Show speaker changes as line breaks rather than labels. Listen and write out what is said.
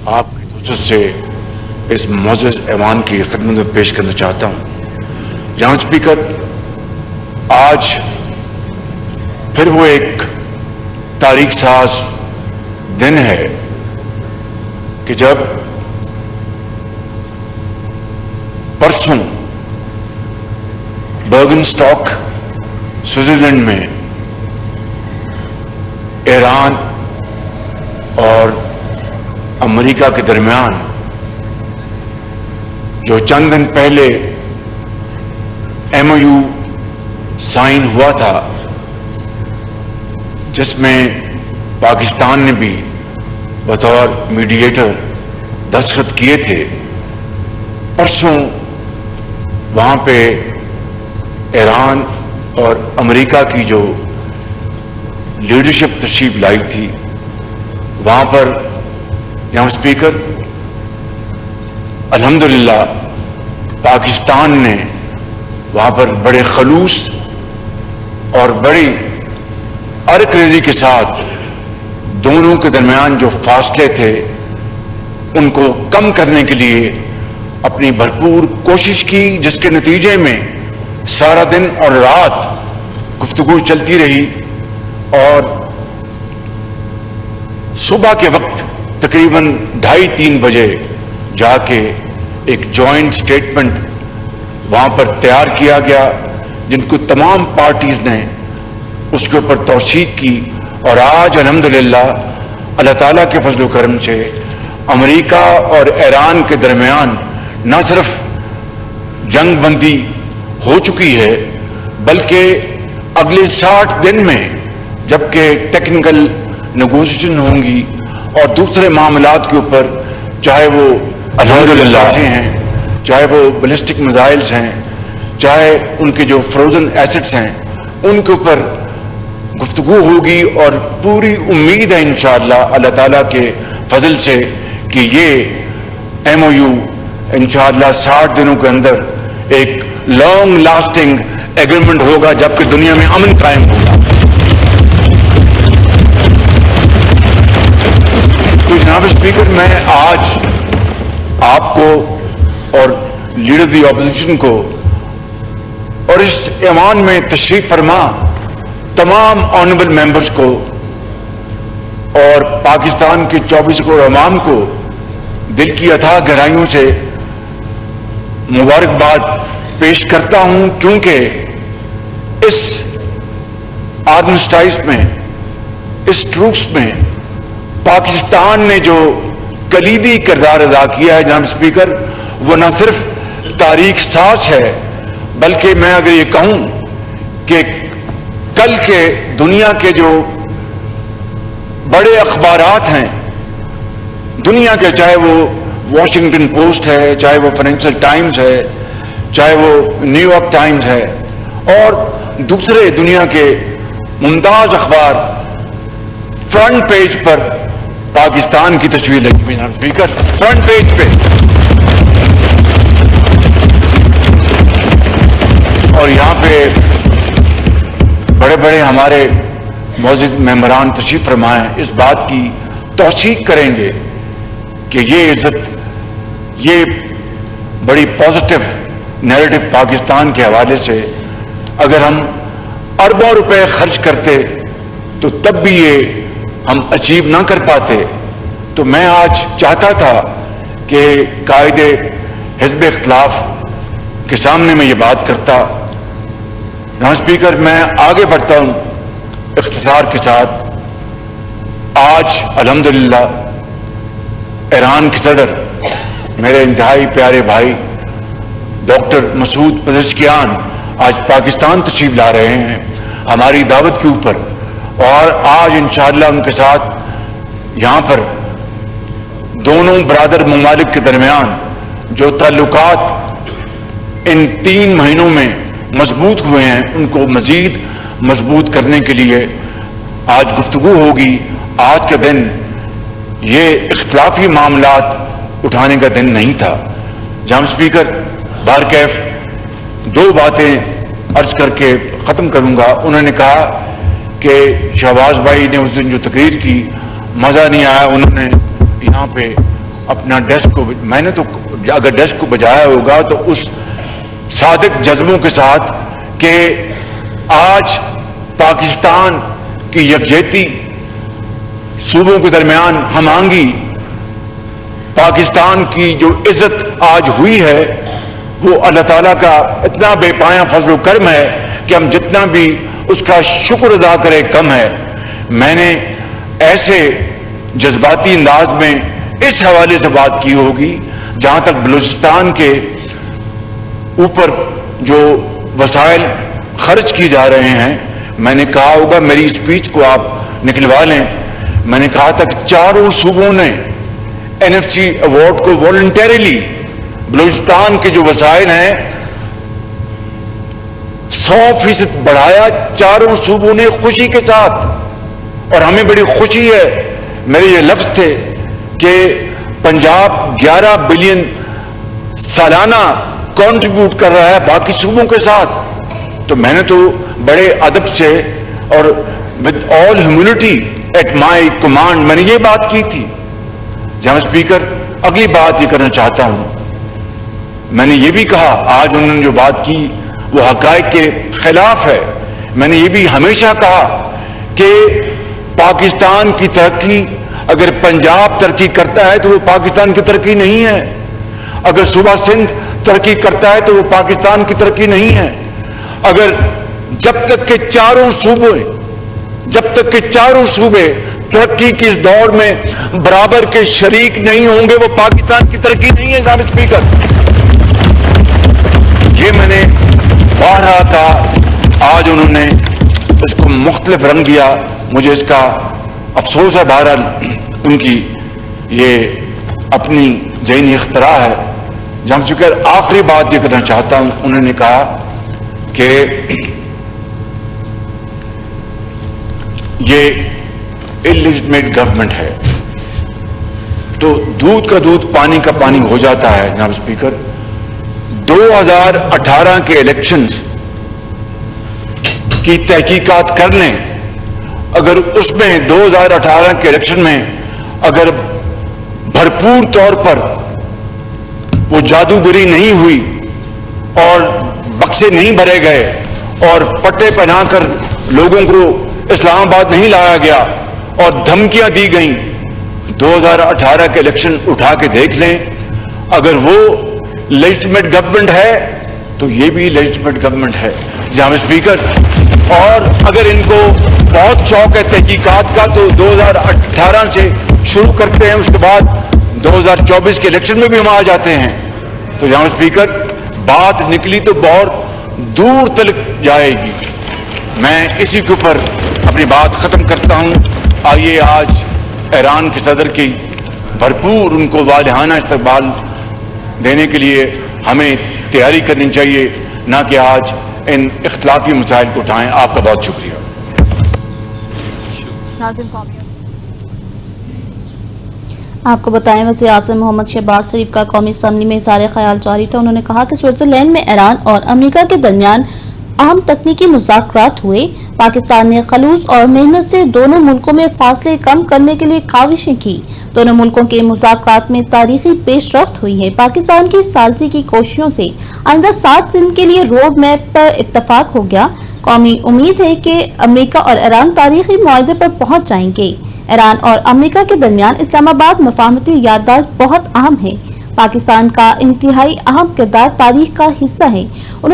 آپ کی دوست سے اس معزز ایوان کی خدمت میں پیش کرنا چاہتا ہوں. جناب اسپیکر، آج پھر وہ ایک تاریخ ساز دن ہے کہ جب پرسوں برگن اسٹاک سوئٹزرلینڈ میں ایران اور امریکہ کے درمیان جو چند دن پہلے MOU سائن ہوا تھا، جس میں پاکستان نے بھی بطور میڈیٹر دستخط کیے تھے، پرسوں وہاں پہ ایران اور امریکہ کی جو لیڈرشپ تشریف لائی تھی، وہاں پر جناب اسپیکر الحمدللہ پاکستان نے وہاں پر بڑے خلوص اور بڑی ارک ریزی کے ساتھ دونوں کے درمیان جو فاصلے تھے ان کو کم کرنے کے لیے اپنی بھرپور کوشش کی، جس کے نتیجے میں سارا دن اور رات گفتگو چلتی رہی اور صبح کے وقت تقریباً 2:30-3 بجے جا کے ایک جوائنٹ سٹیٹمنٹ وہاں پر تیار کیا گیا، جن کو تمام پارٹیز نے اس کے اوپر توثیق کی. اور آج الحمدللہ اللہ تعالیٰ کے فضل و کرم سے امریکہ اور ایران کے درمیان نہ صرف جنگ بندی ہو چکی ہے، بلکہ اگلے 60 دن میں جبکہ ٹیکنیکل نیگوشیشن ہوں گی اور دوسرے معاملات کے اوپر، چاہے وہ الحمدللہ ہیں، چاہے وہ بیلسٹک میزائلز ہیں، چاہے ان کے جو فروزن ایسٹس ہیں، ان کے اوپر گفتگو ہوگی. اور پوری امید ہے انشاءاللہ اللہ تعالیٰ کے فضل سے کہ یہ MOU انشاءاللہ 60 دنوں کے اندر ایک لانگ لاسٹنگ ایگریمنٹ ہوگا، جبکہ دنیا میں امن قائم ہوگا. تو جناب اسپیکر، میں آج آپ کو اور لیڈر دی اپوزیشن کو اور اس ایوان میں تشریف فرما تمام آنریبل ممبرز کو اور پاکستان کے 24 کروڑ عوام کو دل کی اتھاہ گہرائیوں سے مبارکباد پیش کرتا ہوں، کیونکہ اس آرمسٹائز میں، اس ٹروس میں پاکستان نے جو کلیدی کردار ادا کیا ہے جناب اسپیکر، وہ نہ صرف تاریخ ساز ہے، بلکہ میں اگر یہ کہوں کہ کل کے دنیا کے جو بڑے اخبارات ہیں دنیا کے، چاہے وہ واشنگٹن پوسٹ ہے، چاہے وہ فائنینشل ٹائمز ہے، چاہے وہ نیو یارک ٹائمز ہے، اور دوسرے دنیا کے ممتاز اخبار، فرنٹ پیج پر پاکستان کی تصویر لگی ہوئی ہے اسپیکر، فرنٹ پیج پہ. اور یہاں پہ بڑے بڑے ہمارے معزز ممبران تشریف فرمائے اس بات کی توثیق کریں گے کہ یہ عزت، یہ بڑی پازیٹیو نیریٹو پاکستان کے حوالے سے اگر ہم اربوں روپے خرچ کرتے تو تب بھی یہ ہم اچیو نہ کر پاتے. تو میں آج چاہتا تھا کہ قائد حزب اختلاف کے سامنے میں یہ بات کرتا. جناب اسپیکر، میں آگے بڑھتا ہوں اختصار کے ساتھ. آج الحمدللہ ایران کے صدر میرے انتہائی پیارے بھائی ڈاکٹر مسعود پزشکیان آج پاکستان تشریف لا رہے ہیں ہماری دعوت کے اوپر، اور آج انشاءاللہ ان کے ساتھ یہاں پر دونوں برادر ممالک کے درمیان جو تعلقات ان 3 مہینوں میں مضبوط ہوئے ہیں ان کو مزید مضبوط کرنے کے لیے آج گفتگو ہوگی. آج کا دن یہ اختلافی معاملات اٹھانے کا دن نہیں تھا. جناب اسپیکر، بارکیف 2 باتیں عرض کر کے ختم کروں گا. انہوں نے کہا کہ شہباز بھائی نے اس دن جو تقریر کی مزہ نہیں آیا، انہوں نے یہاں پہ اپنا ڈیسک کو، میں نے تو اگر ڈیسک کو بجایا ہوگا تو اس صادق جذبوں کے ساتھ کہ آج پاکستان کی یکجہتی، صوبوں کے درمیان ہم آہنگی، پاکستان کی جو عزت آج ہوئی ہے وہ اللہ تعالیٰ کا اتنا بے پایاں فضل و کرم ہے کہ ہم جتنا بھی اس کا شکر ادا کرے کم ہے۔ میں نے ایسے جذباتی انداز میں اس حوالے سے بات کی ہوگی جہاں تک بلوچستان کے اوپر جو وسائل خرچ کی جا رہے ہیں، میں نے کہا ہوگا، میری اسپیچ کو آپ نکلوا لیں، میں نے کہا تھا کہ چاروں صوبوں نے NFC ایوارڈ کو والنٹیریلی بلوچستان کے جو وسائل ہیں 100% بڑھایا، چاروں صوبوں نے خوشی کے ساتھ، اور ہمیں بڑی خوشی ہے۔ میرے یہ لفظ تھے کہ پنجاب 11 بلین سالانہ کنٹریبیوٹ کر رہا ہے باقی صوبوں کے ساتھ، تو میں نے تو بڑے ادب سے اور with all humility at my command میں نے یہ بات کی تھی۔ جناب اسپیکر، اگلی بات یہ کرنا چاہتا ہوں، میں نے یہ بھی کہا، آج انہوں نے جو بات کی وہ حقائق کے خلاف ہے۔ میں نے یہ بھی ہمیشہ کہا کہ پاکستان کی ترقی، اگر پنجاب ترقی کرتا ہے تو وہ پاکستان کی ترقی نہیں ہے، اگر صوبہ سندھ ترقی کرتا ہے تو وہ پاکستان کی ترقی نہیں ہے، اگر جب تک کہ چاروں صوبے ترقی کی اس دور میں برابر کے شریک نہیں ہوں گے وہ پاکستان کی ترقی نہیں ہے۔ جناب اسپیکر، یہ میں نے بارہا کہا، آج انہوں نے اس کو مختلف رنگ دیا، مجھے اس کا افسوس ہے۔ بہرحال ان کی یہ اپنی ذہنی اختراع ہے۔ جناب اسپیکر، آخری بات یہ کرنا چاہتا ہوں، انہوں نے کہا کہ یہ اللیجٹمیٹ گورنمنٹ ہے، تو دودھ کا دودھ پانی کا پانی ہو جاتا ہے۔ جناب اسپیکر، 2018 کے الیکشنز کی تحقیقات کر لیں، اگر اس میں 2018 کے الیکشن میں اگر بھرپور طور پر وہ جادوگری نہیں ہوئی اور بکسے نہیں بھرے گئے اور پٹے پہنا کر لوگوں کو اسلام آباد نہیں لایا گیا اور دھمکیاں دی گئیں، 2018 کے الیکشن اٹھا کے دیکھ لیں، اگر وہ لیجٹمیٹ گورنمنٹ ہے تو یہ بھی لیجٹمیٹ گورنمنٹ ہے۔ جناب اسپیکر، اور اگر ان کو بہت شوق ہے تحقیقات کا تو 2018 سے شروع کرتے ہیں، اس کے بعد 2024 کے الیکشن میں بھی ہم آ جاتے ہیں۔ تو جناب اسپیکر، بات نکلی تو بہت دور تک جائے گی، میں اسی کے اوپر اپنی بات ختم کرتا ہوں۔ آئیے آج ایران کے صدر کی بھرپور ان کو والہانہ استقبال دینے کے لیے ہمیں تیاری کرنی چاہیے، نہ کہ آج ان اختلافی مسائل کو اٹھائیں۔ آپ کا بہت شکریہ۔
آپ کو بتائیں، وزیر اعظم محمد شہباز شریف کا قومی اسمبلی میں اظہار خیال جاری تھا۔ انہوں نے کہا کہ سوئٹزرلینڈ میں ایران اور امریکہ کے درمیان اہم تکنیکی مذاکرات ہوئے۔ پاکستان نے خلوص اور محنت سے دونوں ملکوں میں فاصلے کم کرنے کے لیے کاوشیں کی۔ دونوں ملکوں کے مذاکرات میں تاریخی پیش رفت ہوئی ہے۔ پاکستان کی ثالثی کی کوششوں سے آئندہ 7 دن کے لیے روڈ میپ پر اتفاق ہو گیا۔ قومی امید ہے کہ امریکہ اور ایران تاریخی معاہدے پر پہنچ جائیں گے۔ ایران اور امریکہ کے درمیان اسلام آباد مفاہمتی یادداشت بہت اہم ہے۔ پاکستان کا انتہائی اہم کردار تاریخ کا حصہ ہے۔